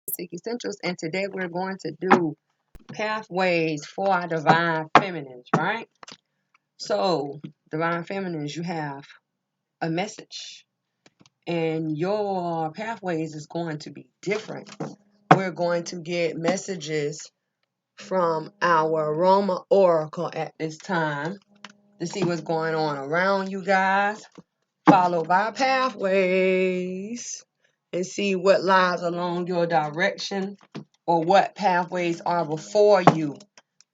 Mystic Essentials, and today we're going to do pathways for our divine feminines, right? So, divine feminines, you have a message, and your pathways is going to be different. We're going to get messages from our Aroma Oracle at this time to see what's going on around you guys, followed by pathways, and see what lies along your direction or what pathways are before you.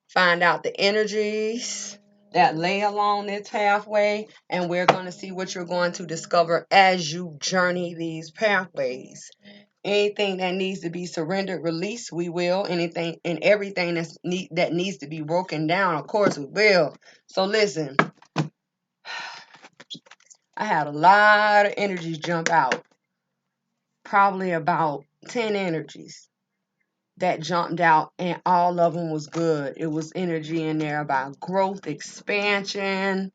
Find out the energies that lay along this pathway, and we're going to see what you're going to discover as you journey these pathways. Anything that needs to be surrendered, released, we will. Anything and everything that needs to be broken down, of course, we will. So listen, I had a lot of energies jump out. Probably about 10 energies that jumped out, and all of them was good. It was energy in there about growth, expansion,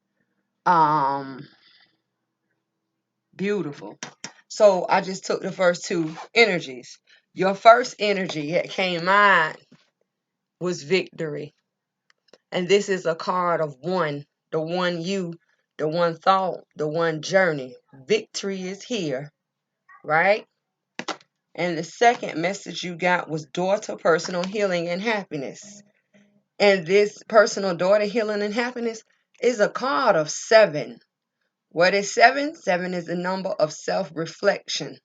beautiful. So I just took the first two energies. Your first energy that came out was victory. And this is a card of one, the one you, the one thought, the one journey. Victory is here, right? And the second message you got was door to personal healing and happiness. And this personal door to healing and happiness is a card of 7. What is 7? 7 is the number of self-reflection.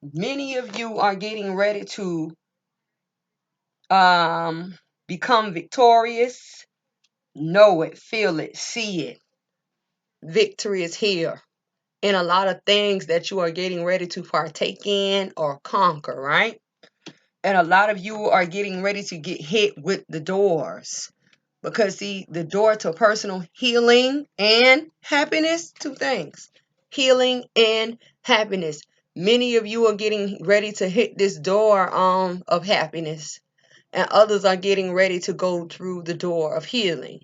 Many of you are getting ready to become victorious. Know it, feel it, see it. Victory is here in a lot of things that you are getting ready to partake in or conquer, right? And a lot of you are getting ready to get hit with the doors. Because, see, the door to personal healing and happiness, two things. Healing and happiness. Many of you are getting ready to hit this door of happiness. And others are getting ready to go through the door of healing.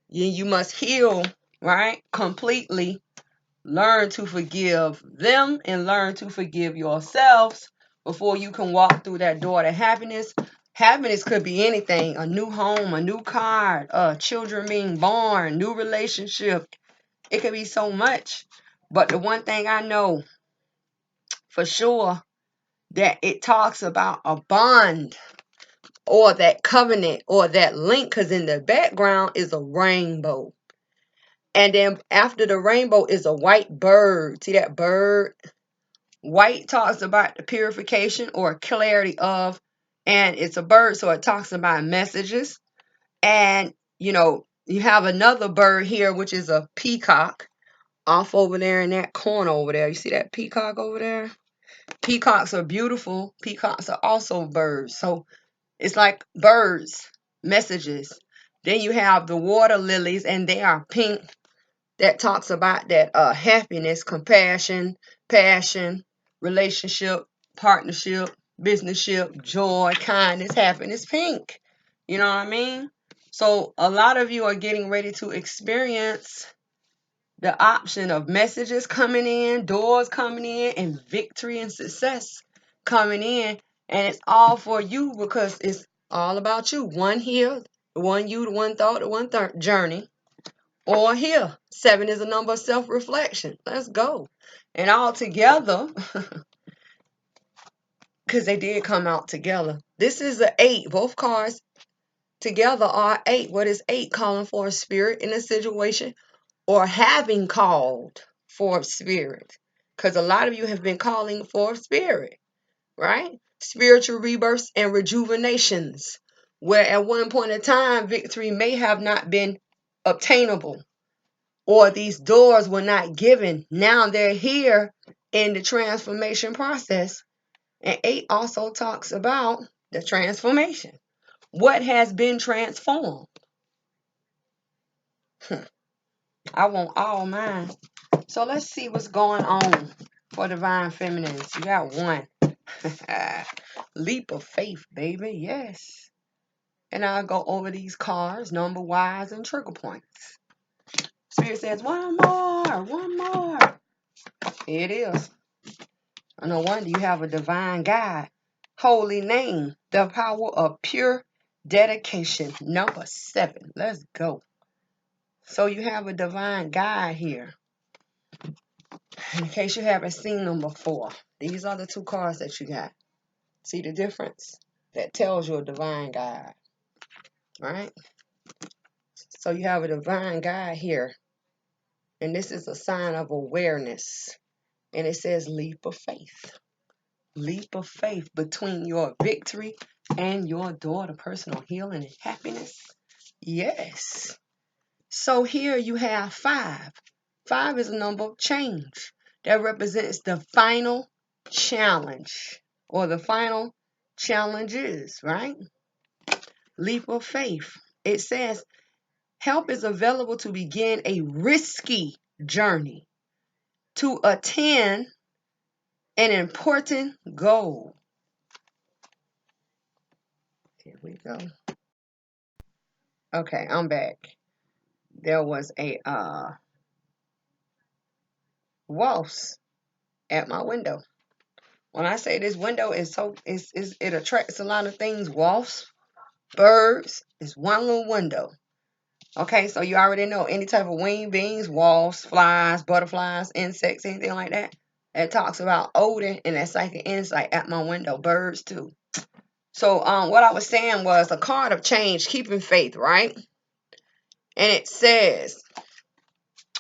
You must heal, right? Completely. Learn to forgive them and learn to forgive yourselves before you can walk through that door to happiness. Happiness could be anything: a new home, a new car, children being born, new relationship. It could be so much. But the one thing I know for sure, that it talks about a bond or that covenant or that link, because in the background is a rainbow. And then after the rainbow is a white bird. See that bird? White talks about the purification or clarity of, and it's a bird, so it talks about messages. And, you have another bird here, which is a peacock off over there in that corner over there. You see that peacock over there? Peacocks are beautiful. Peacocks are also birds. So it's like birds, messages. Then you have the water lilies, and they are pink. That talks about that happiness, compassion, passion, relationship, partnership, businessship, joy, kindness, happiness, pink. You know what I mean? So a lot of you are getting ready to experience the option of messages coming in, doors coming in, and victory and success coming in. And it's all for you because it's all about you. One here, the one you, the one thought, the one journey. Or here, 7 is a number of self-reflection. Let's go. And all together, because they did come out together. This is an 8. Both cards together are 8. What is 8? Calling for a spirit in a situation or having called for a spirit. Because a lot of you have been calling for a spirit, right? Spiritual rebirths and rejuvenations. Where at one point in time, victory may have not been obtainable, or these doors were not given. Now they're here in the transformation process. And 8 also talks about the transformation. What has been transformed? I want all mine. So let's see what's going on for divine feminines. You got 1. Leap of faith, baby. Yes. And I'll go over these cards, number wise and trigger points. Spirit says, one more, one more. Here it is. No wonder you have a divine guide. holy name, the power of pure dedication. Number 7. Let's go. So you have a divine guide here. In case you haven't seen them before, these are the 2 cards that you got. See the difference? That tells you a divine guide, right? So you have a divine guide here. And this is a sign of awareness. And it says leap of faith. Leap of faith between your victory and your door to personal healing and happiness. Yes. So here you have 5. 5 is a number of change. That represents the final challenge or the final challenges, right? Leap of faith. It says help is available to begin a risky journey to attain an important goal. Here we go. Okay, I'm back. There was a wasp at my window. When I say this window is it attracts a lot of things. Wasps, birds. It's one little window. Okay, so you already know any type of winged beings, wasps, flies, butterflies, insects, anything like that. It talks about Odin and that psychic insight at my window. Birds too. So what I was saying was a card of change, keeping faith, right? And it says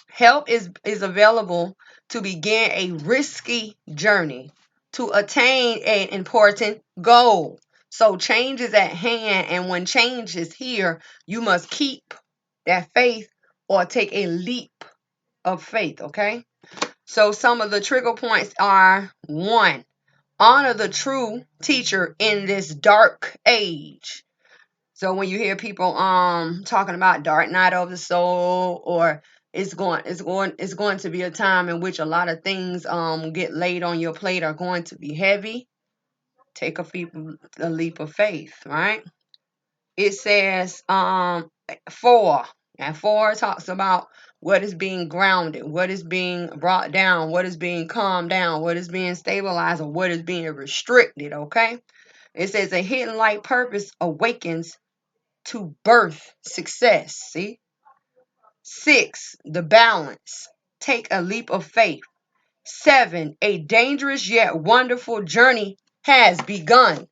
help is available to begin a risky journey to attain an important goal. So change is at hand, and when change is here, you must keep that faith or take a leap of faith, okay? So some of the trigger points are 1, honor the true teacher in this dark age. So when you hear people talking about dark night of the soul, or it's going to be a time in which a lot of things get laid on your plate are going to be heavy, take a leap of faith, right? It says 4, and 4 talks about what is being grounded, what is being brought down, what is being calmed down, what is being stabilized, or what is being restricted, okay? It says a hidden light purpose awakens to birth success. See? 6, the balance. Take a leap of faith. 7, a dangerous yet wonderful journey has begun.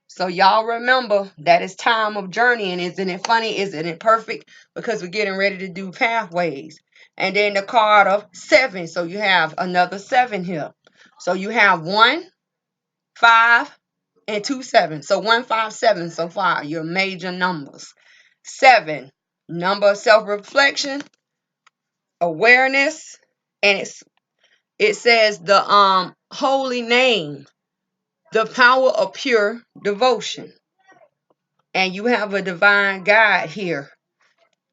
So y'all remember that it's time of journeying. Isn't it funny? Isn't it perfect? Because we're getting ready to do pathways. And then the card of 7. So you have another 7 here. So you have 1, 5, and 2 7. So 1, 5, 7 so far, your major numbers. 7, number of self-reflection, awareness, and it says the holy name, the power of pure devotion. And you have a divine guide here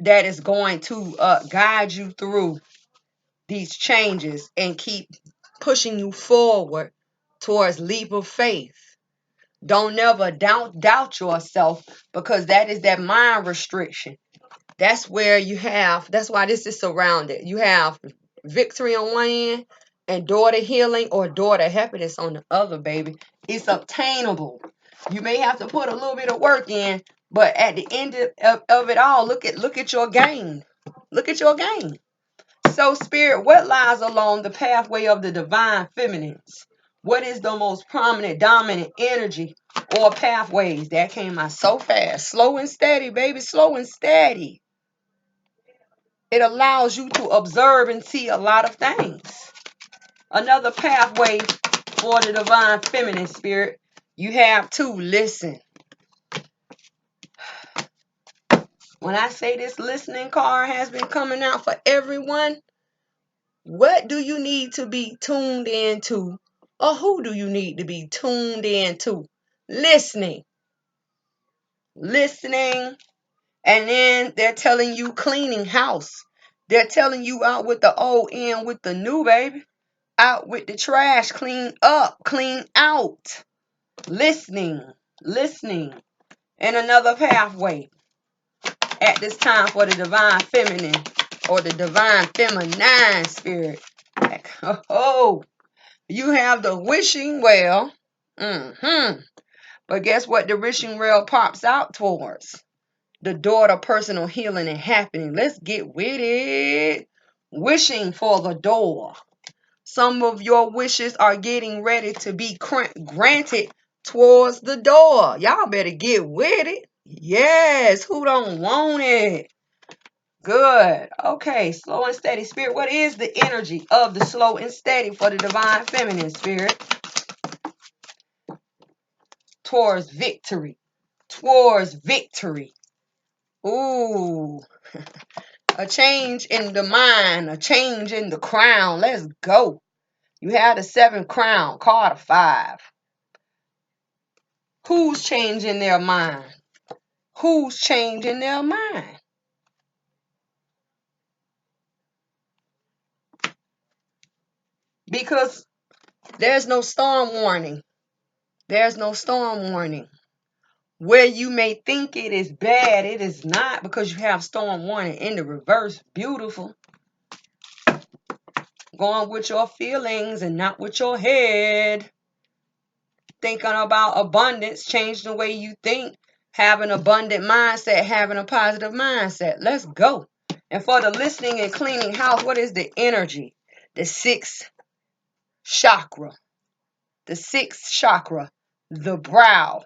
that is going to guide you through these changes and keep pushing you forward towards leap of faith. Don't never doubt yourself, because that is that mind restriction. That's where that's why this is surrounded. You have victory on one end and daughter healing or daughter happiness on the other, baby. It's obtainable. You may have to put a little bit of work in, but at the end of it all, look at your gain. Look at your gain. So, Spirit, what lies along the pathway of the divine feminines? What is the most prominent, dominant energy or pathways? That came out so fast. Slow and steady, baby. Slow and steady. It allows you to observe and see a lot of things. Another pathway for the divine feminine spirit, you have to listen. When I say this listening card has been coming out for everyone, what do you need to be tuned into, or who do you need to be tuned into? Listening. Listening. And then they're telling you cleaning house. They're telling you out with the old in with the new, baby. Out with the trash. Clean up. Clean out. Listening. Listening. And another pathway at this time for the divine feminine or the divine feminine spirit. Oh, you have the wishing well. But guess what the wishing well pops out towards? The door to personal healing and happening. Let's get with it. Wishing for the door. Some of your wishes are getting ready to be granted towards the door. Y'all better get with it. Yes, who don't want it? Good. Okay, slow and steady. Spirit, what is the energy of the slow and steady for the divine feminine, Spirit? Towards victory. Towards victory. Ooh. A change in the mind. A change in the crown. Let's go. You have the 7th crown. Card of 5. Who's changing their mind? Who's changing their mind? Because there's no storm warning. There's no storm warning. Where you may think it is bad, it is not, because you have storm warning in the reverse. Beautiful. Going with your feelings and not with your head. Thinking about abundance, change the way you think. Have an abundant mindset, having a positive mindset. Let's go. And for the listening and cleaning house, what is the energy? The 6th chakra. The 6th chakra, the brow,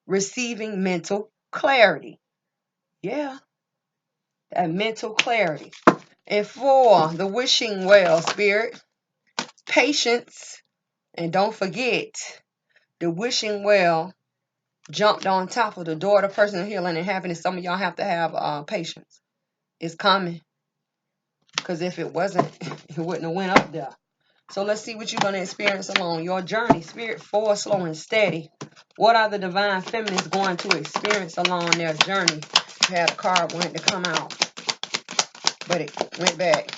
receiving mental clarity. Yeah, that mental clarity. And for the wishing well, Spirit, patience. And don't forget, the wishing well jumped on top of the door to personal healing and happiness. Some of y'all have to have patience. It's coming. Because if it wasn't, it wouldn't have went up there. So let's see what you're going to experience along your journey. Spirit, for slow and steady. What are the divine feminines going to experience along their journey? I had a card wanted to come out, but it went back.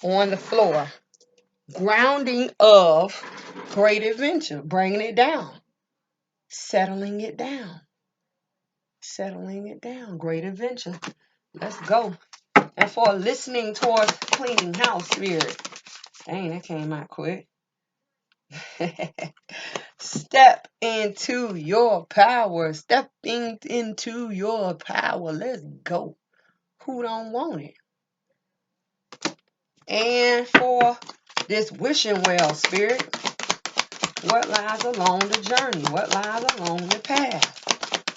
On the floor. Grounding of great adventure. Bringing it down. Settling it down. Settling it down. Great adventure. Let's go. And for listening towards cleaning house, Spirit. Dang, that came out quick. Step into your power. Stepping into your power. Let's go. Who don't want it? And for this wishing well, Spirit, what lies along the journey? What lies along the path?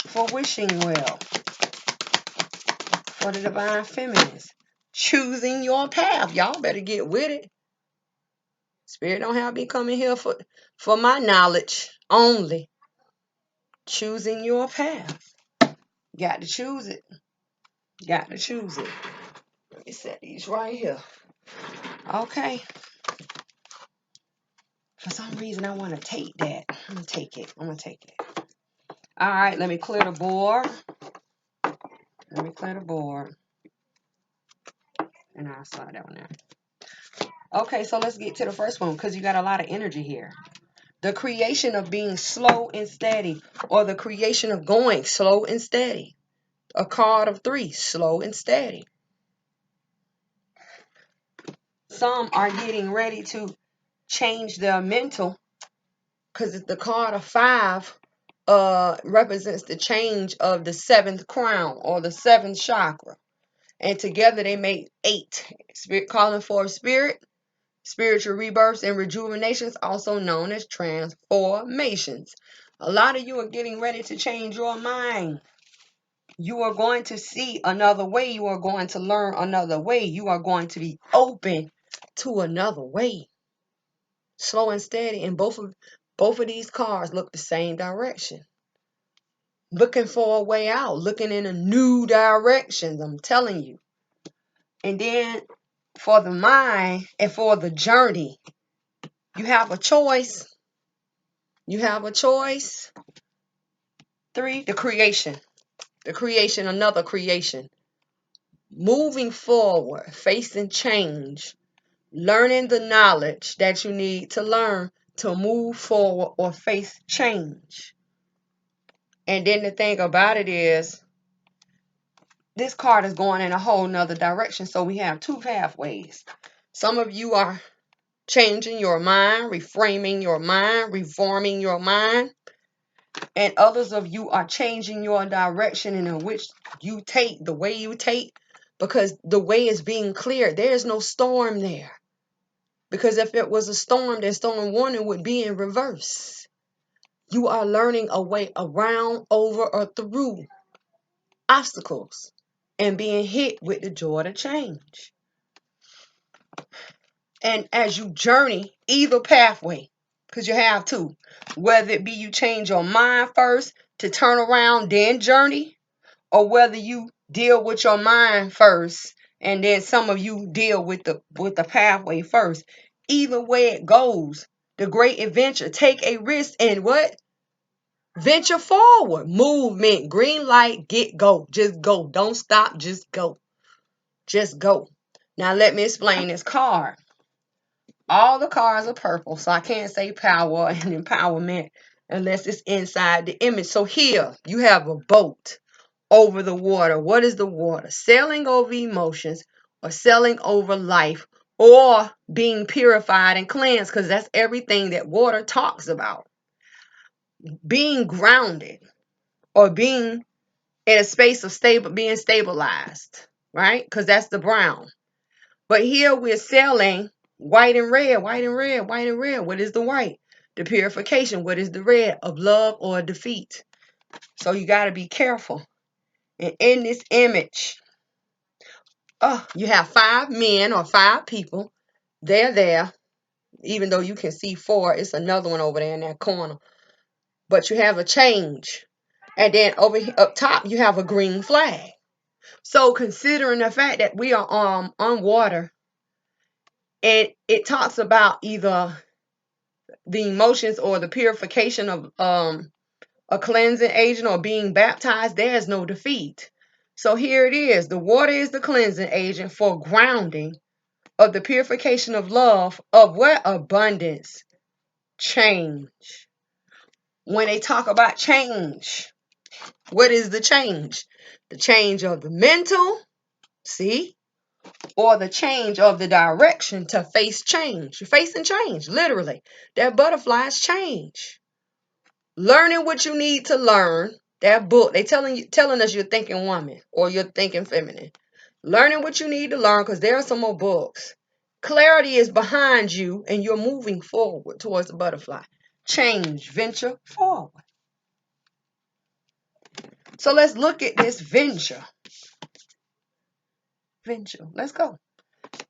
For wishing well. For the divine feminines. Choosing your path. Y'all better get with it. Spirit don't have me coming here for my knowledge only. Choosing your path. Got to choose it. Got to choose it. Let me set these right here. Okay. For some reason, I want to take that. I'm going to take it. I'm going to take it. All right. Let me clear the board. Let me clear the board. And I'll slide that one out. Okay. So let's get to the first one because you got a lot of energy here. The creation of being slow and steady, or the creation of going slow and steady. A card of 3, slow and steady. Some are getting ready to change their mental because the card of 5 represents the change of the 7th crown or the 7th chakra. And together they make 8. Spirit calling for spirit, spiritual rebirths and rejuvenations, also known as transformations. A lot of you are getting ready to change your mind. You are going to see another way. You are going to learn another way. You are going to be open to another way. Slow and steady. And both of these cards look the same direction. Looking for a way out. Looking in a new direction. I'm telling you. And then for the mind and for the journey, you have a choice. You have a choice. 3, the creation. The creation, another creation. Moving forward, facing change, learning the knowledge that you need to learn to move forward or face change. And then the thing about it is, this card is going in a whole nother direction. So we have 2 pathways. Some of you are changing your mind, reframing your mind, reforming your mind. And others of you are changing your direction in which you take, the way you take, because the way is being cleared. There is no storm there. Because if it was a storm, then storm warning would be in reverse. You are learning a way around, over, or through obstacles and being hit with the joy to change. And as you journey either pathway, because you have to, whether it be you change your mind first to turn around, then journey, or whether you deal with your mind first and then some of you deal with the pathway first. Either way it goes, the great adventure, take a risk and what? Venture forward. Movement, green light, go. Just go. Don't stop, just go. Just go. Now let me explain this card. All the cards are purple, so I can't say power and empowerment unless it's inside the image. So here you have a boat over the water. What is the water? Sailing over emotions or sailing over life or being purified and cleansed, because that's everything that water talks about. Being grounded or being in a space of being stabilized, right? Because that's the brown. But here we're sailing white and red, white and red, white and red. What is the white? The purification. What is the red? Of love or defeat. So you got to be careful. And in this image, you have 5 men or 5 people. They're there. Even though you can see 4, it's another one over there in that corner. But you have a change. And then over here, up top, you have a green flag. So considering the fact that we are on water, and it talks about either the emotions or the purification of a cleansing agent or being baptized, there is no defeat. So here it is. The water is the cleansing agent for grounding of the purification of love of what? Abundance. Change. When they talk about change, what is the change? The change of the mental, see? Or the change of the direction to face change. You're facing change, literally. That butterfly's change. Learning what you need to learn. That book, they telling us you're thinking woman or you're thinking feminine. Learning what you need to learn, because there are some more books. Clarity is behind you and you're moving forward towards the butterfly. Change, venture forward. So let's look at this venture. Venture. Let's go.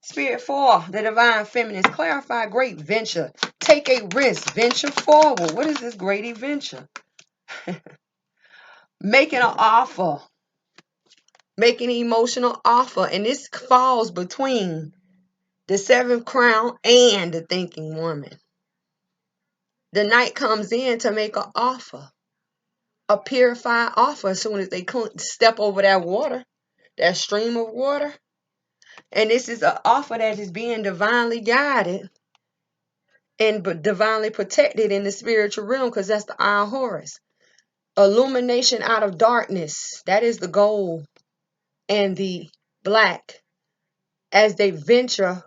Spirit 4, the divine feminines, clarify great venture. Take a risk, venture forward. What is this great adventure? Making an offer. Making an emotional offer. And this falls between the 7th crown and the thinking woman. The knight comes in to make an offer. A purified offer as soon as they step over that water, that stream of water. And this is an offer that is being divinely guided and divinely protected in the spiritual realm, because that's the Eye of Horus. Illumination out of darkness. That is the gold and the black as they venture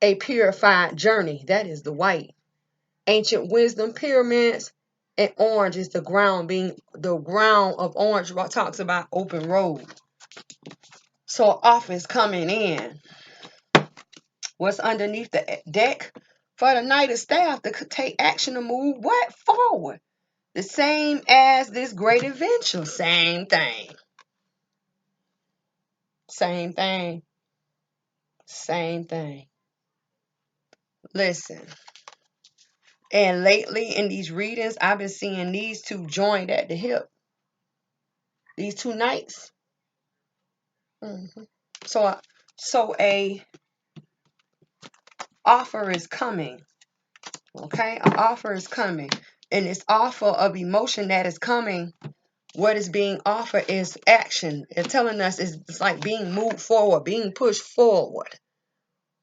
a purified journey. That is the white. Ancient wisdom pyramids, and orange is the ground, being the ground of orange talks about open road. So offer is coming in. What's underneath the deck? For the Knight of Staff to take action to move what? Forward. The same as this great adventure. Same thing. Same thing. Same thing. Listen. And lately in these readings, I've been seeing these two joined at the hip. These two knights. So a offer is coming. Okay? An offer is coming. And this offer of emotion that is coming, what is being offered is action. It's telling us it's like being moved forward, being pushed forward.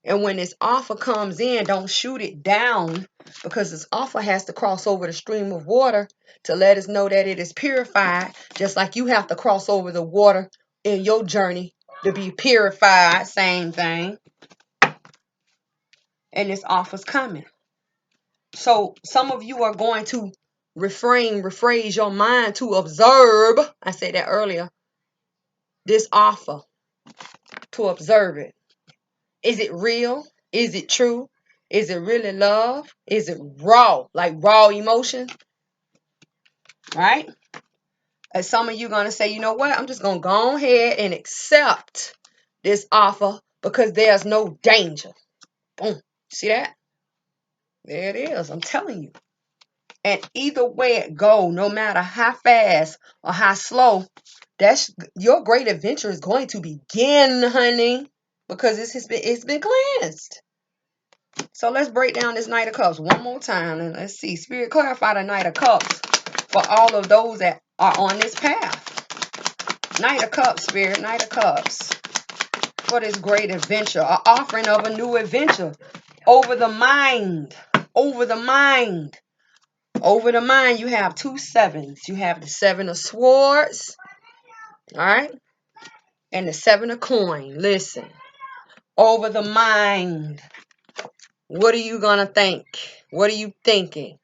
And when this offer comes in, don't shoot it down, because this offer has to cross over the stream of water to let us know that it is purified, just like you have to cross over the water in your journey to be purified. Same thing. And this offer's coming. So some of you are going to rephrase your mind to observe. I said that earlier. This offer, to observe it. Is it real? Is it true? Is it really love? Is it raw, like raw emotion? Right? And some of you going to say, you know what? I'm just going to go ahead and accept this offer because there's no danger. Boom. See that? There it is. I'm telling you. And either way it go, no matter how fast or how slow, that's your great adventure is going to begin, honey, because it's been cleansed. So let's break down this Knight of Cups one more time, and let's see. Spirit, clarify the Knight of Cups for all of those that are on this path. Knight of Cups, Spirit, Knight of Cups for this great adventure, an offering of a new adventure over the mind, over the mind. Over the mind, you have 2 sevens. You have the 7 of Swords, all right, and the 7 of Coin. Listen, over the mind, what are you going to think? What are you thinking?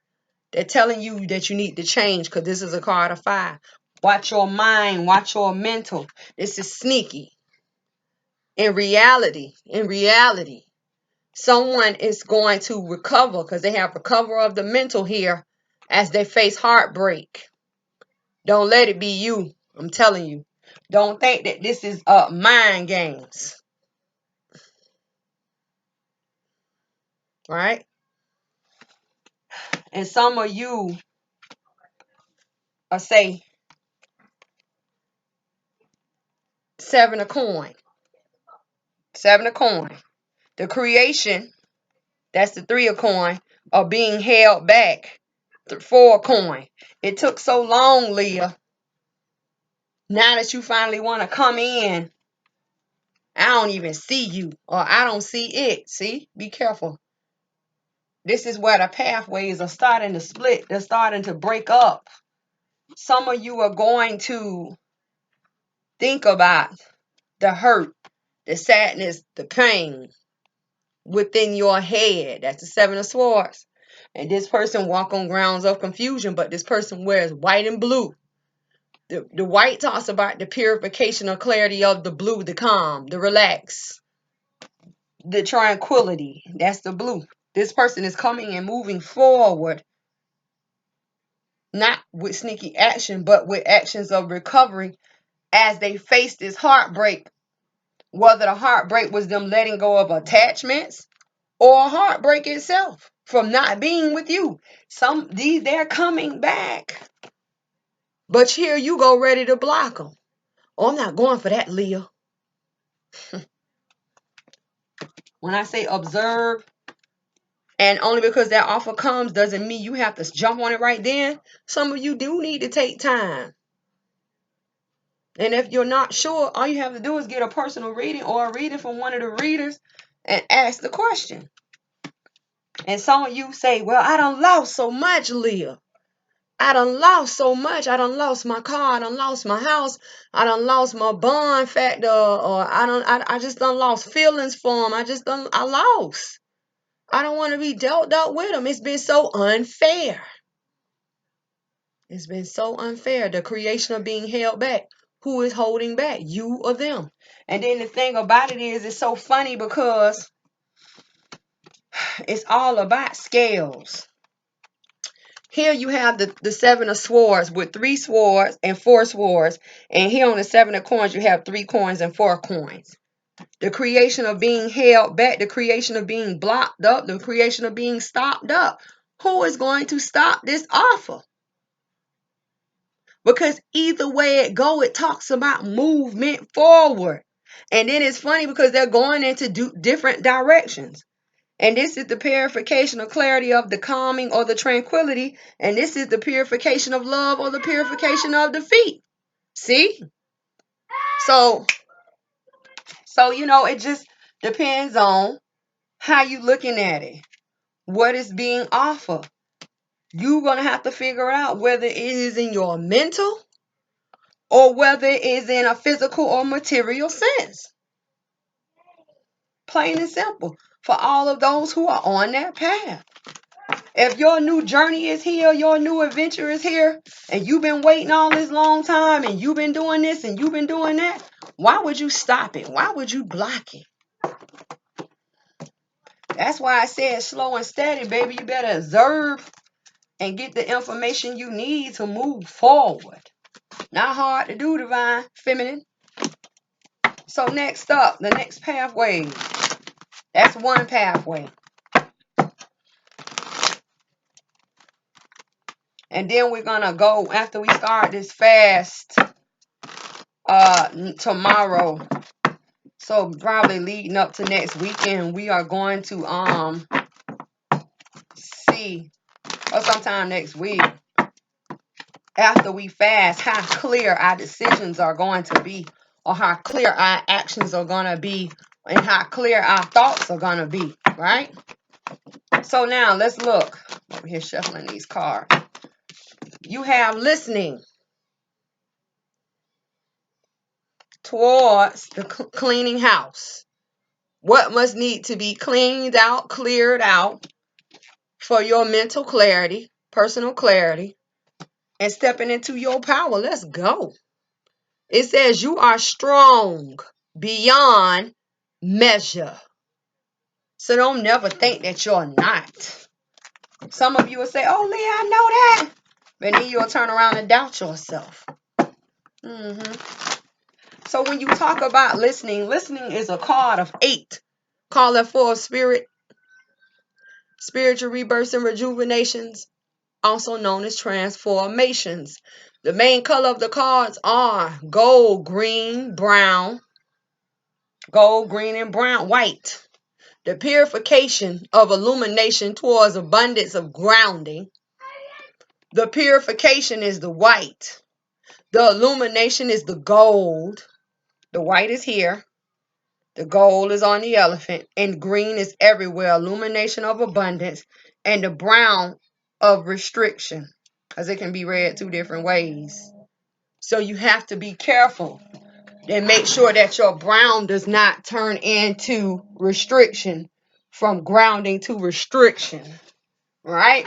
They're telling you that you need to change because this is a card of 5. Watch your mind. Watch your mental. This is sneaky. In reality, someone is going to recover because they have recover of the mental here as they face heartbreak. Don't let it be you. I'm telling you. Don't think that this is mind games. Right? And some of you are say 7 of coin. 7 of coin. The creation, that's the 3 of coin, are being held back. 4 of coin. It took so long, Leah. Now that you finally want to come in, I don't even see you, or I don't see it. See? Be careful. This is where the pathways are starting to split. They're starting to break up. Some of you are going to think about the hurt, the sadness, the pain within your head. That's the 7 of Swords. And this person walk on grounds of confusion, but this person wears white and blue. The white talks about the purification or clarity of the blue, the calm, the relax, the tranquility. That's the blue. This person is coming and moving forward, not with sneaky action, but with actions of recovery as they face this heartbreak. Whether the heartbreak was them letting go of attachments or a heartbreak itself from not being with you. They're coming back. But here you go ready to block them. Oh, I'm not going for that, Leah. When I say observe, and only because that offer comes doesn't mean you have to jump on it right then. Some of you do need to take time. And if you're not sure, all you have to do is get a personal reading or a reading from one of the readers and ask the question. And some of you say, well, I done lost so much, Leah. I done lost so much. I done lost my car. I done lost my house. I done lost my bond factor. Or I just done lost feelings for him. I lost. I don't want to be dealt up with him. It's been so unfair. It's been so unfair. The creation of being held back. Who is holding back? You or them? And then the thing about it is, it's so funny because it's all about scales. Here you have the 7 of Swords with 3 swords and 4 swords. And here on the 7 of Coins, you have 3 coins and 4 coins. The creation of being held back, the creation of being blocked up, the creation of being stopped up. Who is going to stop this offer? Because either way it go, it talks about movement forward. And then it's funny because they're going into different directions. And this is the purification of clarity of the calming or the tranquility. And this is the purification of love or the purification of defeat. See? So it just depends on how you looking at it. What is being offered. You're going to have to figure out whether it is in your mental or whether it is in a physical or material sense. Plain and simple. For all of those who are on that path. If your new journey is here, your new adventure is here, and you've been waiting all this long time, and you've been doing this, and you've been doing that, why would you stop it? Why would you block it? That's why I said slow and steady, baby. You better observe and get the information you need to move forward. Not hard to do, divine feminine. So next up, the next pathway. That's one pathway. And then we're going to go, after we start this fast tomorrow, so probably leading up to next weekend, we are going to see, or sometime next week, after we fast, how clear our decisions are going to be, or how clear our actions are going to be, and how clear our thoughts are going to be, right? So now let's look. Over here shuffling these cards. You have listening towards the cleaning house. What must need to be cleaned out, cleared out for your mental clarity, personal clarity, and stepping into your power. Let's go. It says you are strong beyond measure. So don't never think that you're not. Some of you will say, oh, Leah, I know that. But then you'll turn around and doubt yourself. So when you talk about listening, listening is a card of 8. Calling for spiritual rebirths and rejuvenations, also known as transformations. The main color of the cards are gold, green, brown. Gold, green, and brown. White. The purification of illumination towards abundance of grounding. The purification is the white. The illumination is the gold. The white is here. The gold is on the elephant. And green is everywhere. Illumination of abundance. And the brown of restriction. Because it can be read 2 different ways. So you have to be careful and make sure that your brown does not turn into restriction, from grounding to restriction. Right?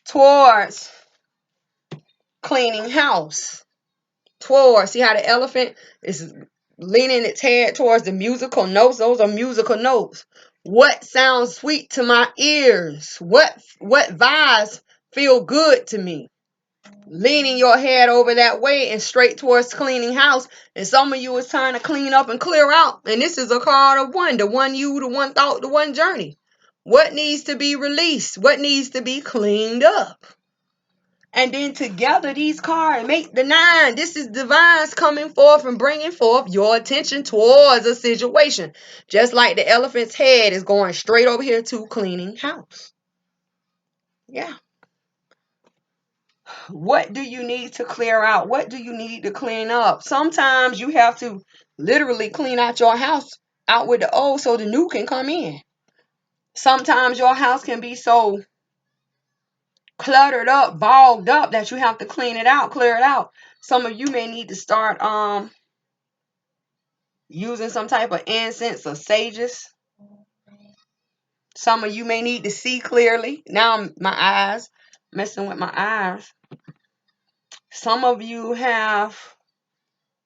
Towards cleaning house. Towards, see how the elephant is leaning its head towards the musical notes? Those are musical notes. What sounds sweet to my ears? What vibes feel good to me? Leaning your head over that way and straight towards cleaning house. And some of you is trying to clean up and clear out. And this is a card of 1. The one you, the one thought, the one journey. What needs to be released? What needs to be cleaned up? And then together these cards make the 9. This is divines coming forth and bringing forth your attention towards a situation. Just like the elephant's head is going straight over here to cleaning house. Yeah. What do you need to clear out? What do you need to clean up? Sometimes you have to literally clean out your house out with the old so the new can come in. Sometimes your house can be so cluttered up, bogged up, that you have to clean it out, clear it out. Some of you may need to start using some type of incense or sages. Some of you may need to see clearly. Now my eyes, messing with my eyes. Some of you have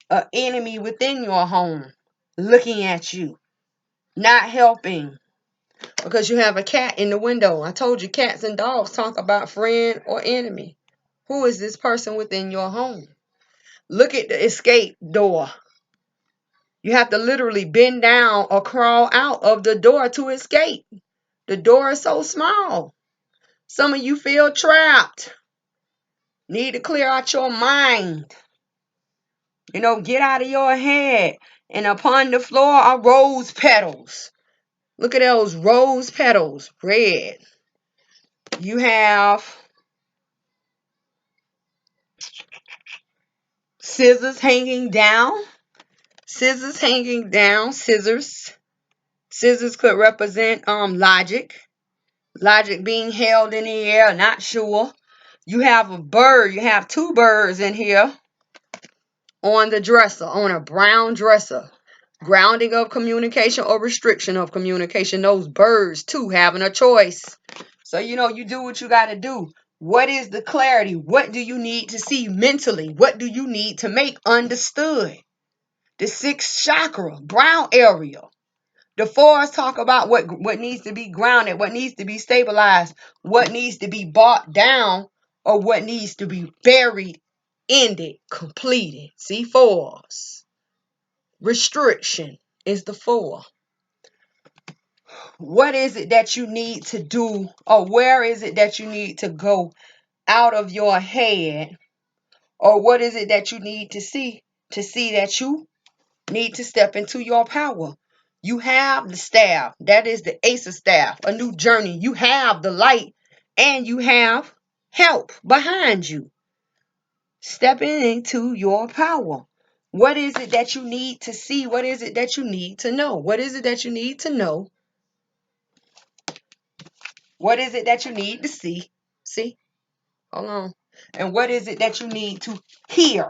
an enemy within your home looking at you, not helping, because you have a cat in the window. I told you cats and dogs talk about friend or enemy. Who is this person within your home? Look at the escape door. You have to literally bend down or crawl out of the door to escape. The door is so small. Some of you feel trapped. Need to clear out your mind. Get out of your head. And upon the floor are rose petals. Look at those rose petals, red. You have scissors hanging down. Scissors hanging down. Scissors. Scissors could represent logic. Logic being held in the air, not sure. You have a bird. You have 2 birds in here on the dresser, on a brown dresser. Grounding of communication or restriction of communication. Those birds, too, having a choice. So, you do what you got to do. What is the clarity? What do you need to see mentally? What do you need to make understood? The sixth chakra, brown area. The fours talk about what needs to be grounded, what needs to be stabilized, what needs to be brought down, or what needs to be buried, ended, completed. See, fours. Restriction is the four. What is it that you need to do, or where is it that you need to go out of your head, or what is it that you need to see that you need to step into your power? You have the staff. That is the ace of staff, a new journey. You have the light, and you have help behind you. Stepping into your power. What is it that you need to see? What is it that you need to know? What is it that you need to know? What is it that you need to see? See? Hold on. And what is it that you need to hear?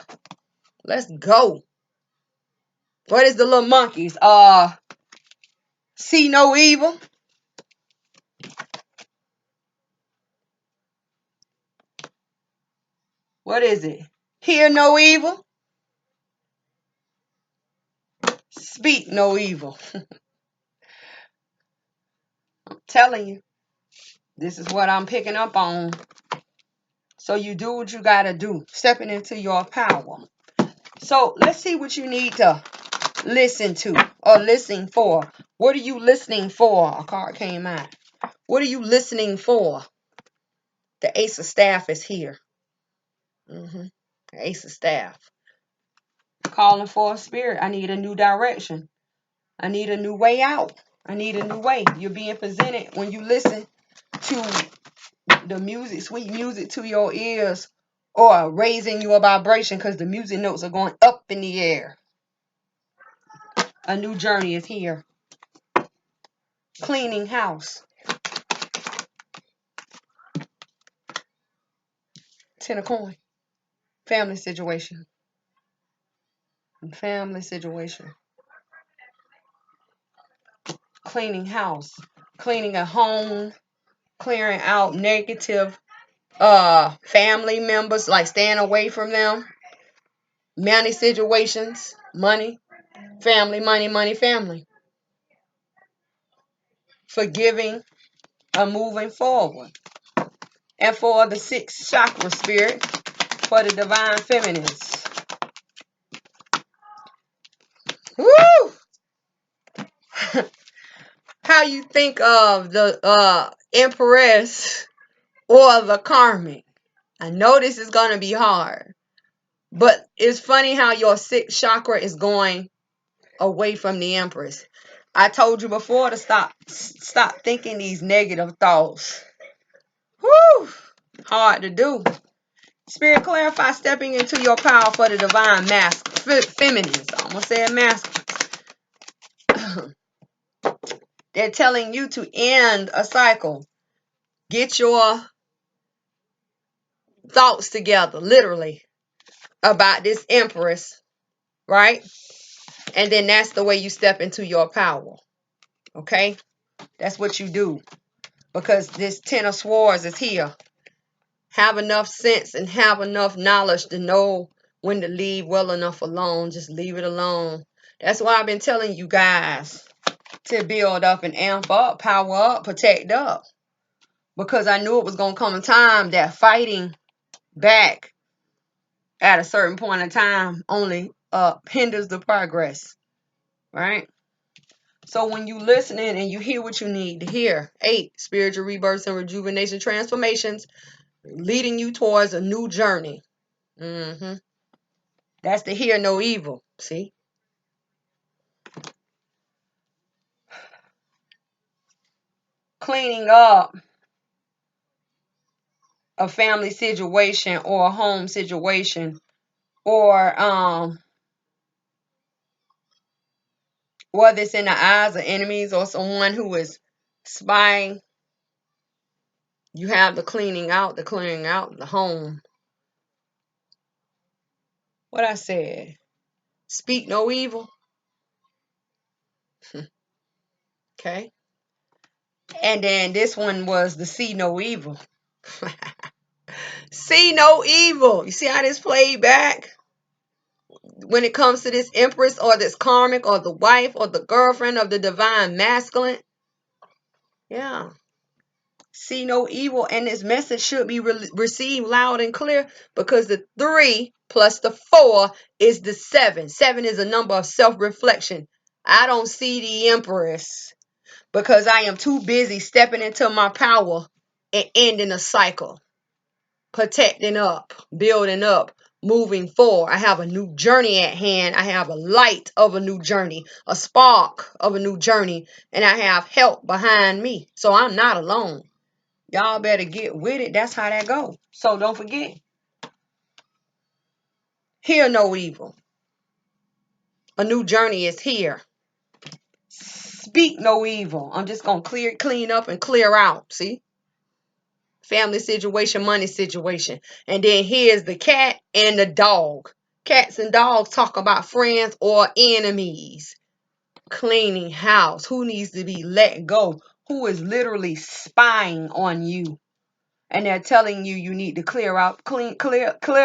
Let's go. What is the little monkeys? See no evil. What is it? Hear no evil. Speak no evil. I'm telling you. This is what I'm picking up on. So you do what you got to do. Stepping into your power. So let's see what you need to listen to or listen for. What are you listening for? A card came out. What are you listening for? The ace of staff is here. The ace of staff. Calling for a spirit. I need a new direction. I need a new way out. I need a new way. You're being presented when you listen to the music, sweet music to your ears, or raising your vibration because the music notes are going up in the air. A new journey is here. Cleaning house. Ten of coin. Family situation. Family situation. Cleaning house. Cleaning a home. Clearing out negative family members, like staying away from them. Money situations. Money. Family, money, money, family. Forgiving or moving forward. And for the sixth chakra spirit, for the divine feminines. Woo! How you think of the Empress or the Karmic? I know this is going to be hard, but it's funny how your sixth chakra is going away from the Empress. I told you before to stop thinking these negative thoughts. Woo! Hard to do. Spirit, clarify stepping into your power for the divine feminines. I almost said masculine. They're telling you to end a cycle. Get your thoughts together, literally, about this Empress, right? And then that's the way you step into your power. Okay? That's what you do. Because this Ten of Swords is here. Have enough sense and have enough knowledge to know when to leave well enough alone. Just leave it alone. That's why I've been telling you guys to build up and amp up, power up, protect up. Because I knew it was going to come a time that fighting back at a certain point in time only hinders the progress. Right? So when you listening and you hear what you need to hear, 8, spiritual rebirths and rejuvenation transformations, leading you towards a new journey. That's the hear no evil. See? Cleaning up a family situation or a home situation, or whether it's in the eyes of enemies or someone who is spying. You have the clearing out the home. What I said? Speak no evil. Okay. And then this one was the see no evil. See no evil. You see how this played back? When it comes to this empress or this karmic or the wife or the girlfriend of the divine masculine. Yeah. See no evil. And this message should be received loud and clear, because the 3 plus the 4 is the 7. 7 is a number of self-reflection. I don't see the empress because I am too busy stepping into my power and ending a cycle, protecting up, building up, moving forward. I have a new journey at hand. I have a light of a new journey, a spark of a new journey, and I have help behind me. So I'm not alone. Y'all better get with it. That's how that goes. So don't forget. Hear no evil. A new journey is here. Speak no evil. I'm just going to clean up and clear out. See? Family situation, money situation. And then here's the cat and the dog. Cats and dogs talk about friends or enemies. Cleaning house. Who needs to be let go? Who is literally spying on you? And they're telling you you need to clear out, clear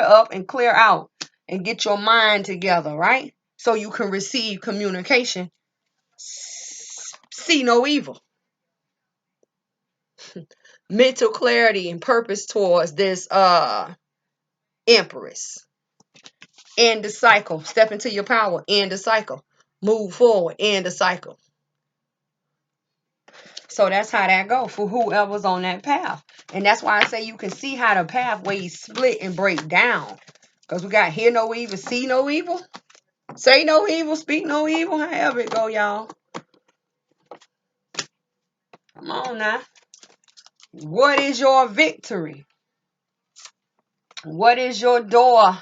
up and clear out and get your mind together, right? So you can receive communication. See no evil. Mental clarity and purpose towards this empress. End the cycle. Step into your power. End the cycle. Move forward. End the cycle. So that's how that goes for whoever's on that path. And that's why I say you can see how the pathways split and break down. Because we got hear no evil, see no evil, say no evil, speak no evil. However it go, y'all. Come on now. What is your victory? What is your door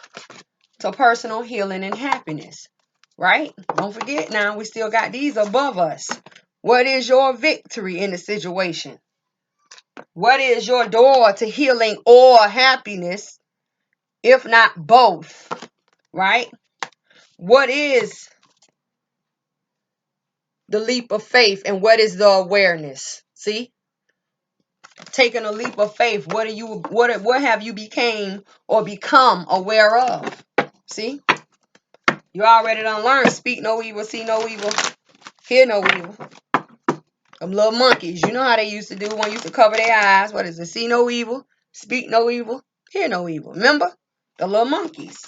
to personal healing and happiness? Right? Don't forget now, we still got these above us. What is your victory in the situation? What is your door to healing or happiness, if not both? Right? What is the leap of faith and what is the awareness? See? Taking a leap of faith. What have you became or become aware of? See? You already done learned. Speak no evil, see no evil, hear no evil. Them little monkeys. You know how they used to do. One used to cover their eyes. What is it? See no evil, speak no evil, hear no evil. Remember? The little monkeys.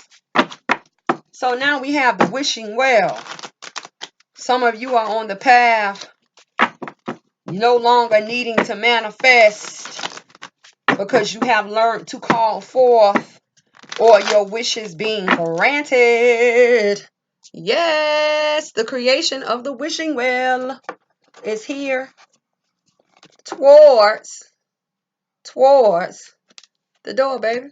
So now we have the wishing well. Some of you are on the path no longer needing to manifest because you have learned to call forth or your wishes being granted. Yes, the creation of the wishing well is here towards the door, baby.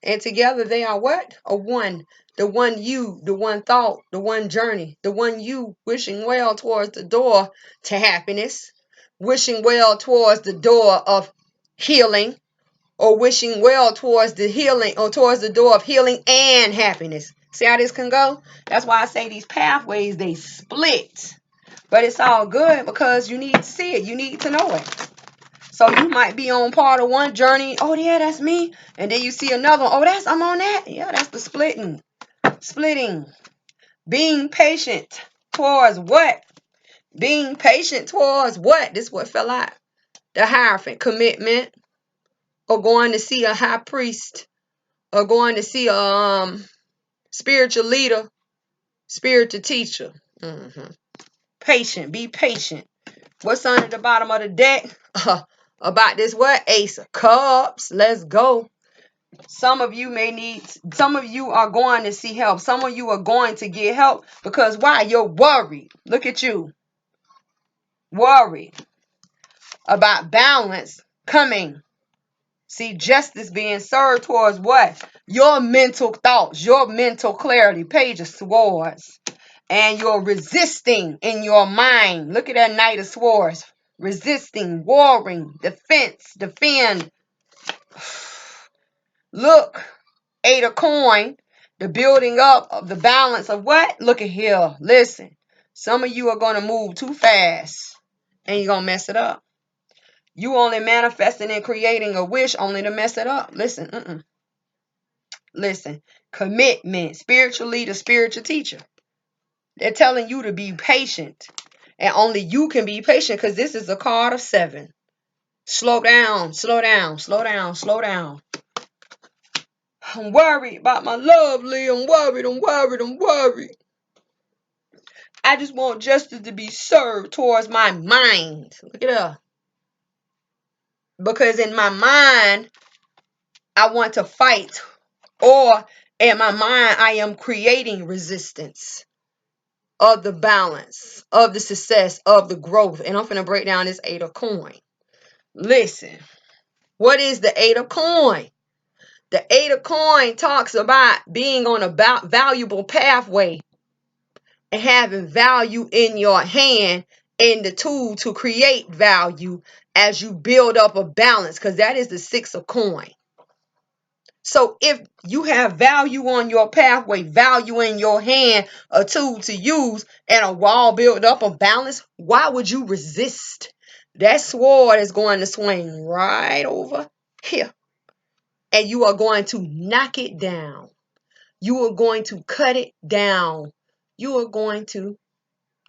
And together they are what? A one. The one you, the one thought, the one journey, the one you wishing well towards the door to happiness, wishing well towards the door of healing, or wishing well towards the healing or towards the door of healing and happiness. See how this can go? That's why I say these pathways, they split. But it's all good because you need to see it. You need to know it. So you might be on part of one journey. Oh, yeah, that's me. And then you see another. Oh, I'm on that. Yeah, that's the splitting. Splitting. Being patient towards what? Being patient towards what? This is what fell out. The Hierophant. Commitment. Or going to see a high priest. Or going to see a spiritual leader. Spiritual teacher. Patient. Be patient. What's under the bottom of the deck? About this what? Ace of Cups. Let's go. Some of you are going to see help. Some of you are going to get help because why? You're worried. Look at you. Worried about balance coming. See, justice being served towards what? Your mental thoughts, your mental clarity. Page of Swords. And you're resisting in your mind. Look at that Knight of Swords. Resisting, warring, defend. Look, 8 of Coin, the building up of the balance of what? Look at here. Listen. Some of you are going to move too fast and you're going to mess it up. You only manifesting and creating a wish only to mess it up. Listen, listen. Commitment, spiritual leader, spiritual teacher. They're telling you to be patient. And only you can be patient because this is a card of 7. Slow down, slow down, slow down, slow down. I'm worried about my lovely. I'm worried, I'm worried, I'm worried. I just want justice to be served towards my mind. Look at her. Because in my mind, I want to fight. Or in my mind, I am creating resistance of the balance, of the success, of the growth. And I'm going to break down this 8 of coin. Listen, what is the 8 of coin? The 8 of coin talks about being on a valuable pathway and having value in your hand and the tool to create value as you build up a balance, because that is the 6 of coin. So if you have value on your pathway, value in your hand, a tool to use, and a wall built up of balance, why would you resist? That sword is going to swing right over here. And you are going to knock it down. You are going to cut it down. You are going to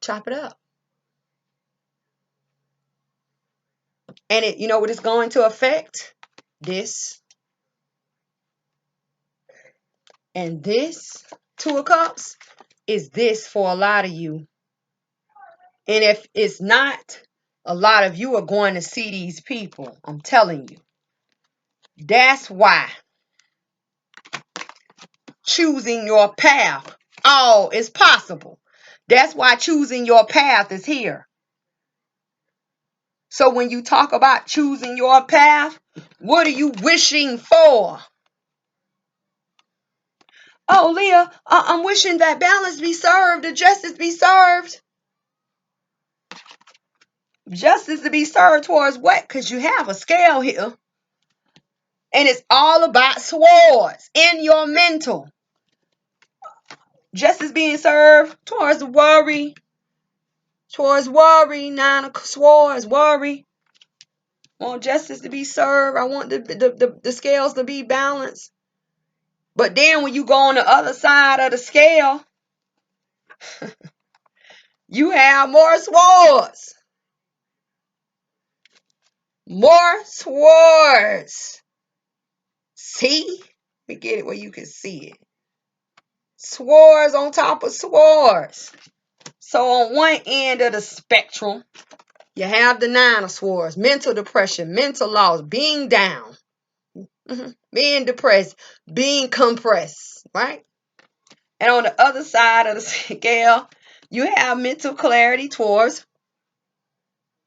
chop it up. And you know what it's going to affect? This and this. 2 of Cups is this for a lot of you. And if it's not, a lot of you are going to see these people. I'm telling you. That's why choosing your path, all is possible. That's why choosing your path is here. So when you talk about choosing your path, what are you wishing for? Oh, Leah, I'm wishing that balance be served, the justice be served. Justice to be served towards what? Because you have a scale here. And it's all about swords in your mental. Justice being served towards worry. Towards worry, 9 of swords, worry. I want justice to be served. I want the scales to be balanced. But then when you go on the other side of the scale, you have more swords. More swords. See? Let me get it where you can see it. Swords on top of swords. So on one end of the spectrum, you have the 9 of swords. Mental depression, mental loss, being down. Being depressed, being compressed, right? And on the other side of the scale, you have mental clarity towards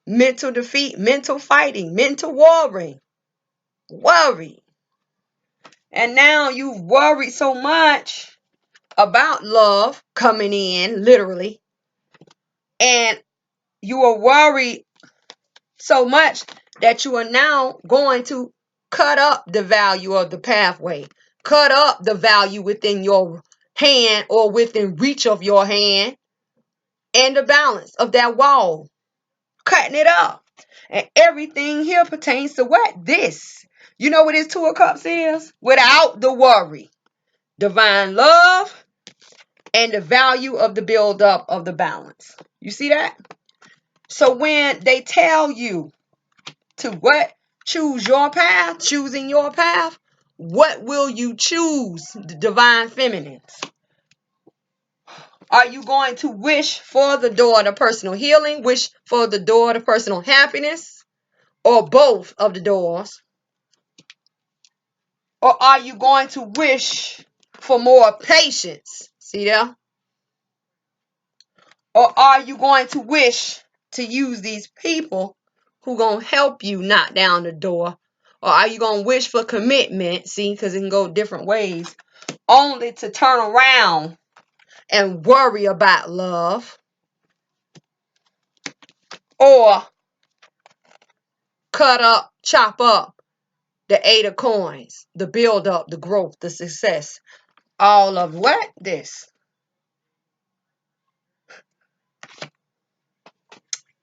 mental defeat, mental fighting, mental warring, worry. And now you've worried so much about love coming in, literally, and you are worried so much that you are now going to cut up the value of the pathway, cut up the value within your hand or within reach of your hand, and the balance of that wall, cutting it up. And everything here pertains to what? This. You know what this 2 of Cups is? Without the worry. Divine love and the value of the build-up of the balance. You see that? So when they tell you to what? Choose your path, choosing your path, what will you choose, the divine feminines? Are you going to wish for the door to personal healing, wish for the door to personal happiness, or both of the doors? Or are you going to wish for more patience? See there? Or are you going to wish to use these people who going to help you knock down the door? Or are you going to wish for commitment? See, because it can go different ways. Only to turn around and worry about love. Or cut up, chop up the 8 of coins, the build up, the growth, the success. All of what? This.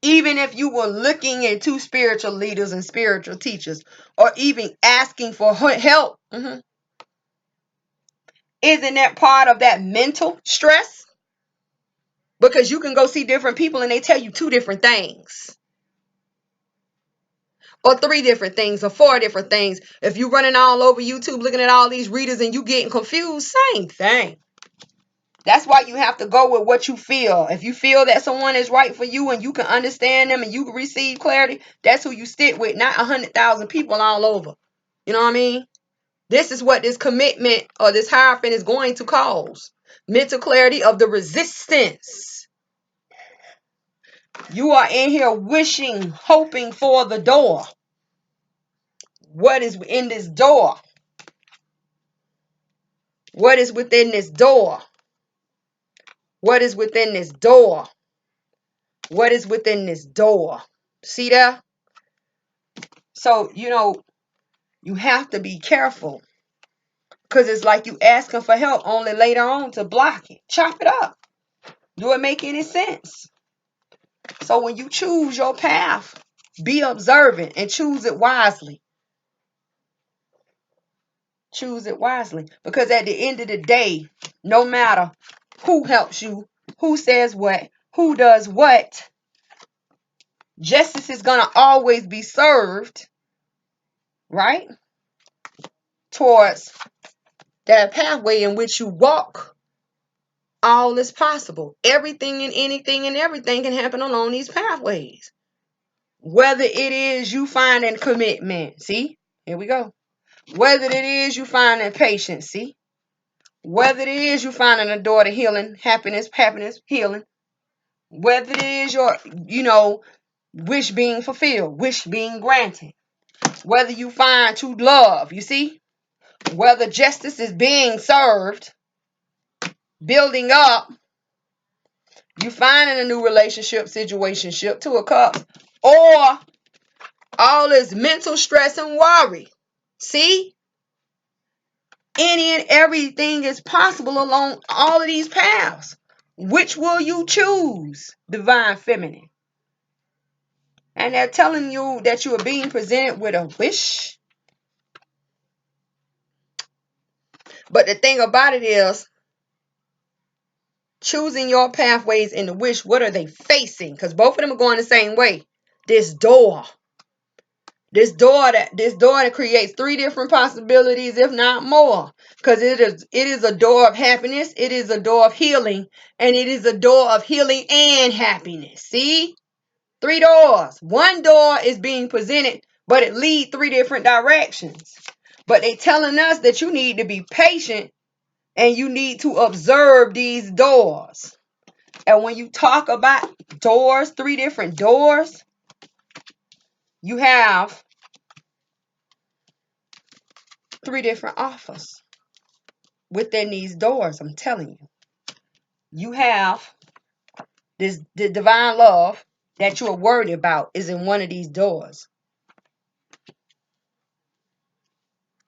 Even if you were looking into spiritual leaders and spiritual teachers, or even asking for help, isn't that part of that mental stress? Because you can go see different people and they tell you 2 different things, or 3 different things, or 4 different things. If you're running all over YouTube looking at all these readers and you getting confused, same thing. That's why you have to go with what you feel. If you feel that someone is right for you and you can understand them and you can receive clarity, that's who you stick with, not 100,000 people all over. You know what I mean? This is what this commitment or this Hierophant is going to cause. Mental clarity of the resistance. You are in here wishing, hoping for the door. What is in this door? What is within this door? What is within this door? What is within this door? See there? So, you have to be careful. Because it's like you asking for help only later on to block it. Chop it up. Do it make any sense? So when you choose your path, be observant and choose it wisely. Choose it wisely. Because at the end of the day, no matter who helps you, who says what, who does what, justice is going to always be served, right? Towards that pathway in which you walk. All is possible. Everything and anything and everything can happen along these pathways. Whether it is you finding commitment, see? Here we go. Whether it is you finding patience, see? Whether it is you finding a door to healing, happiness, healing. Whether it is your, wish being fulfilled, wish being granted. Whether you find true love, you see? Whether justice is being served, building up, you finding a new relationship, situationship, 2 of Cups, or all this mental stress and worry. See? Any and everything is possible along all of these paths. Which will you choose, Divine Feminine? And they're telling you that you are being presented with a wish. But the thing about it is, choosing your pathways in the wish, what are they facing? Because both of them are going the same way. This door. This door that creates 3 different possibilities, if not more. Because it is a door of happiness, it is a door of healing, and it is a door of healing and happiness. See? 3 doors. 1 door is being presented, but it leads 3 different directions. But they telling us that you need to be patient and you need to observe these doors. And when you talk about doors, 3 different doors, you have 3 different offers within these doors. I'm telling you. You have the divine love that you're worried about is in one of these doors.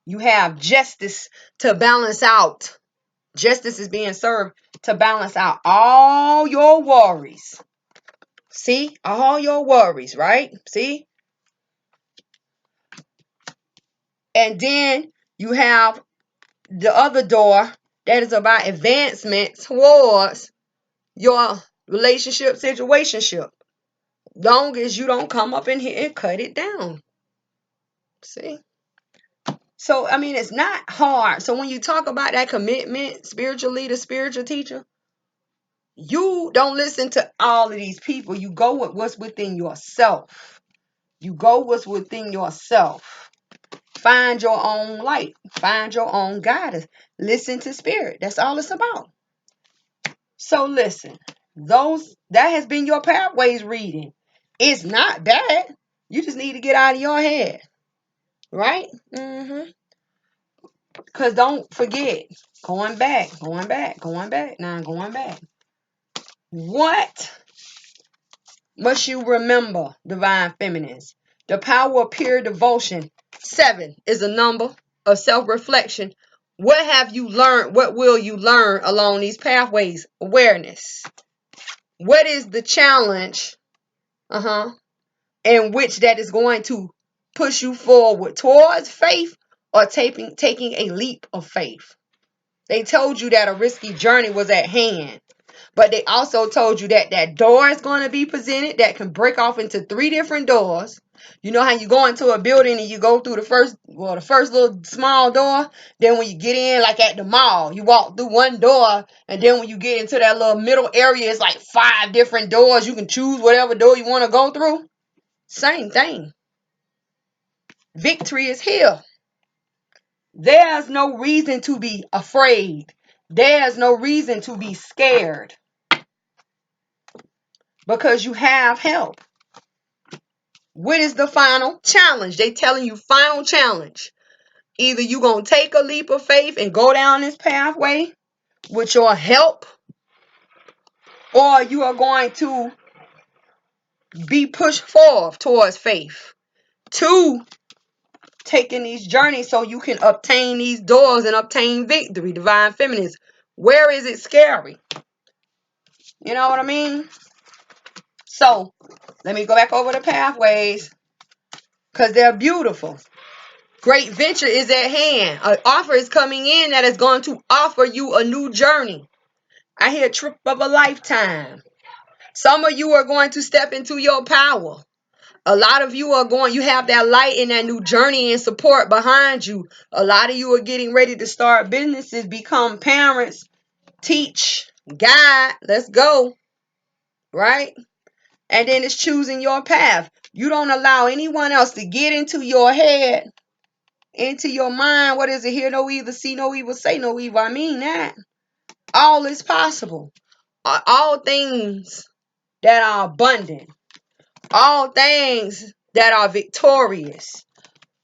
You have justice to balance out. Justice is being served to balance out all your worries. See? All your worries, right? See? And then you have the other door that is about advancement towards your relationship, situationship. Long as you don't come up in here and cut it down. See? So, it's not hard. So when you talk about that commitment, spiritual leader, spiritual teacher, you don't listen to all of these people. You go with what's within yourself. You go what's within yourself. Find your own light. Find your own guidance. Listen to spirit. That's all it's about. So listen, that has been your pathways reading. It's not bad. You just need to get out of your head. Right? Because don't forget, going back. What must you remember, Divine Feminines? The power of pure devotion. 7 is a number of self-reflection. What have you learned? What will you learn along these pathways? Awareness. What is the challenge In which that is going to push you forward towards faith or taking a leap of faith. They told you that a risky journey was at hand. But they also told you that that door is going to be presented that can break off into 3 different doors. You know how you go into a building and you go through the first little small door. Then when you get in, like at the mall, you walk through one door. And then when you get into that little middle area, it's like 5 different doors. You can choose whatever door you want to go through. Same thing. Victory is here. There's no reason to be afraid. There's no reason to be scared. Because you have help. What is the final challenge? They telling you final challenge. Either you going to take a leap of faith and go down this pathway with your help, or you are going to be pushed forward towards faith. 2, taking these journeys so you can obtain these doors and obtain victory. Divine feminines. Where is it scary? You know what I mean? So, let me go back over the pathways because they're beautiful. Great venture is at hand. An offer is coming in that is going to offer you a new journey. I hear trip of a lifetime. Some of you are going to step into your power. A lot of you you have that light and that new journey and support behind you. A lot of you are getting ready to start businesses, become parents, teach, guide. Let's go. Right? And then it's choosing your path. You don't allow anyone else to get into your head, into your mind. What is it? Hear no evil, see no evil, say no evil. I mean that. All is possible. All things that are abundant. All things that are victorious.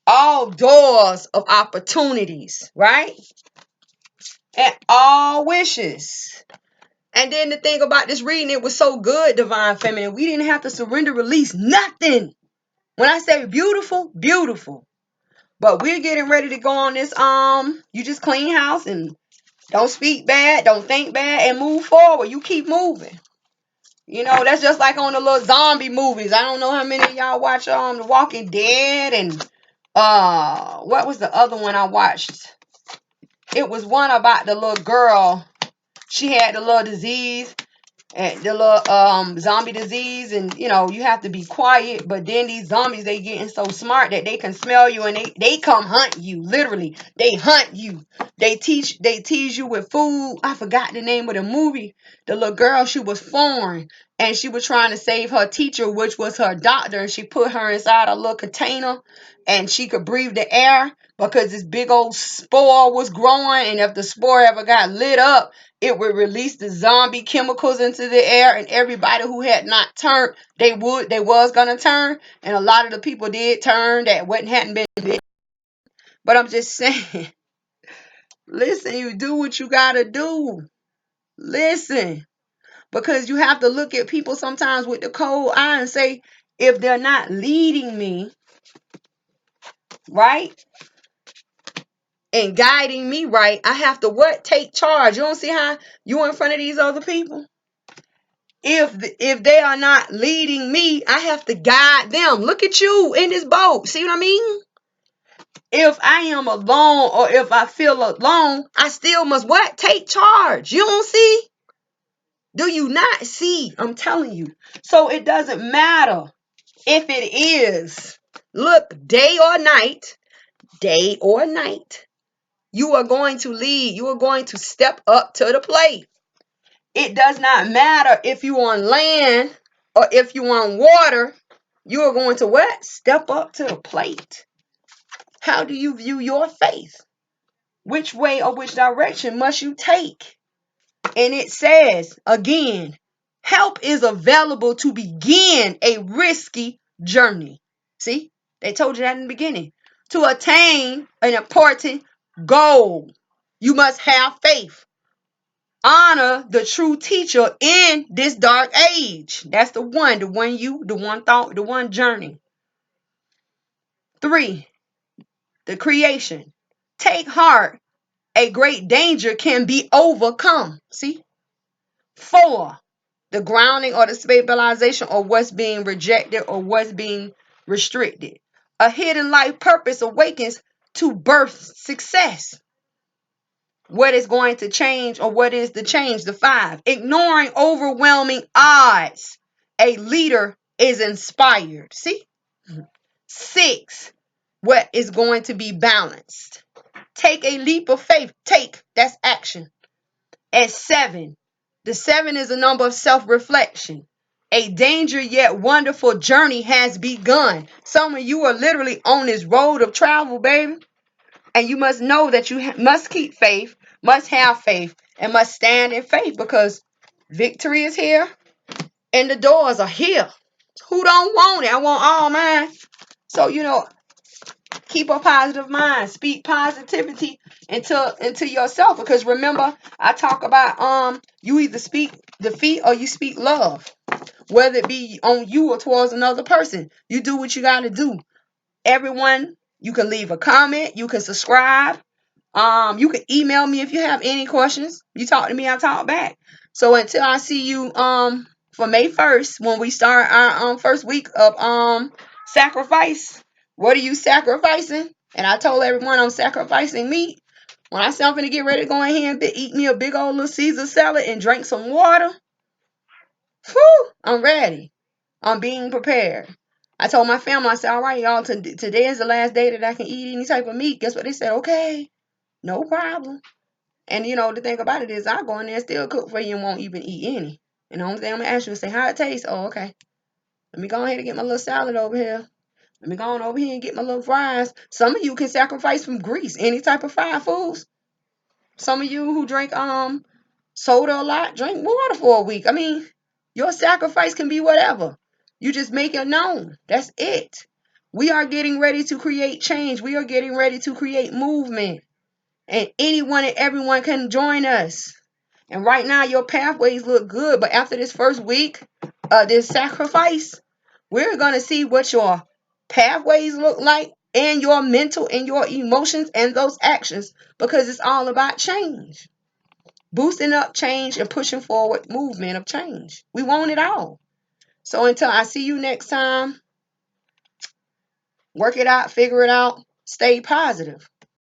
All doors of opportunities, right? And all wishes. And then the thing about this reading, it was so good, Divine Feminine. We didn't have to surrender, release nothing. When I say beautiful, beautiful. But we're getting ready to go on this, you just clean house and don't speak bad, don't think bad, and move forward. You keep moving. You know, that's just like on the little zombie movies. I don't know how many of y'all watch The Walking Dead and what was the other one I watched? It was one about the little girl. She had the little disease. And the little zombie disease, and you know, you have to be quiet, but then these zombies, they getting so smart that they can smell you and they come hunt you. Literally, they hunt you. They tease you with food. I forgot the name of the movie. The little girl, she was foreign and she was trying to save her teacher, which was her doctor, and she put her inside a little container and she could breathe the air because this big old spore was growing, and if the spore ever got lit up, it would release the zombie chemicals into the air, and everybody who had not turned, they was gonna turn, and a lot of the people did turn that hadn't been bitten. But I'm just saying, listen, you do what you gotta do. Listen, because you have to look at people sometimes with the cold eye and say, if they're not leading me, right, and guiding me right, I have to what? Take charge. You don't see how you in front of these other people? If they are not leading me, I have to guide them. Look at you in this boat. See what I mean? If I am alone or if I feel alone, I still must what? Take charge. You don't see? Do you not see? I'm telling you. So it doesn't matter if it is, look, day or night, you are going to lead. You are going to step up to the plate. It does not matter if you're on land or if you're on water. You are going to what? Step up to the plate. How do you view your faith? Which way or which direction must you take? And it says, again, help is available to begin a risky journey. See, they told you that in the beginning. To attain an important goal, you must have faith. Honor the true teacher in this dark age. That's the one thought, the one journey. 3, the creation. Take heart. A great danger can be overcome. See? 4, the grounding or the stabilization or what's being rejected or what's being restricted. A hidden life purpose awakens to birth success. What is going to change or what is the change? The 5. Ignoring overwhelming odds. A leader is inspired. See? 6. What is going to be balanced? Take a leap of faith. Take. That's action. At 7. The 7 is a number of self-reflection. A danger yet wonderful journey has begun. Some of you are literally on this road of travel, baby. And you must know that you must keep faith, must have faith, and must stand in faith because victory is here and the doors are here. Who don't want it? I want all mine. So, keep a positive mind. Speak positivity into yourself. Because remember, I talk about you either speak defeat or you speak love. Whether it be on you or towards another person. You do what you gotta do. Everyone, you can leave a comment, you can subscribe. You can email me if you have any questions. You talk to me, I talk back. So until I see you for May 1st, when we start our first week of sacrifice. What are you sacrificing? And I told everyone I'm sacrificing meat. When I say I'm gonna get ready to go in here and eat me a big old little Caesar salad and drink some water, whew, I'm ready. I'm being prepared. I told my family, I said, all right, y'all, today is the last day that I can eat any type of meat. Guess what they said? Okay, no problem. And the thing about it is I'll go in there and still cook for you and won't even eat any. And the only thing I'm going to ask you is say how it tastes. Oh, okay. Let me go ahead and get my little salad over here. Let me go on over here and get my little fries. Some of you can sacrifice from grease, any type of fried foods. Some of you who drink soda a lot, drink water for a week. I mean, your sacrifice can be whatever. You just make it known. That's it. We are getting ready to create change. We are getting ready to create movement. And anyone and everyone can join us. And right now, your pathways look good. But after this first week, this sacrifice, we're going to see what your pathways look like and your mental and your emotions and those actions. Because it's all about change. Boosting up change and pushing forward movement of change. We want it all. So until I see you next time, work it out, figure it out, stay positive.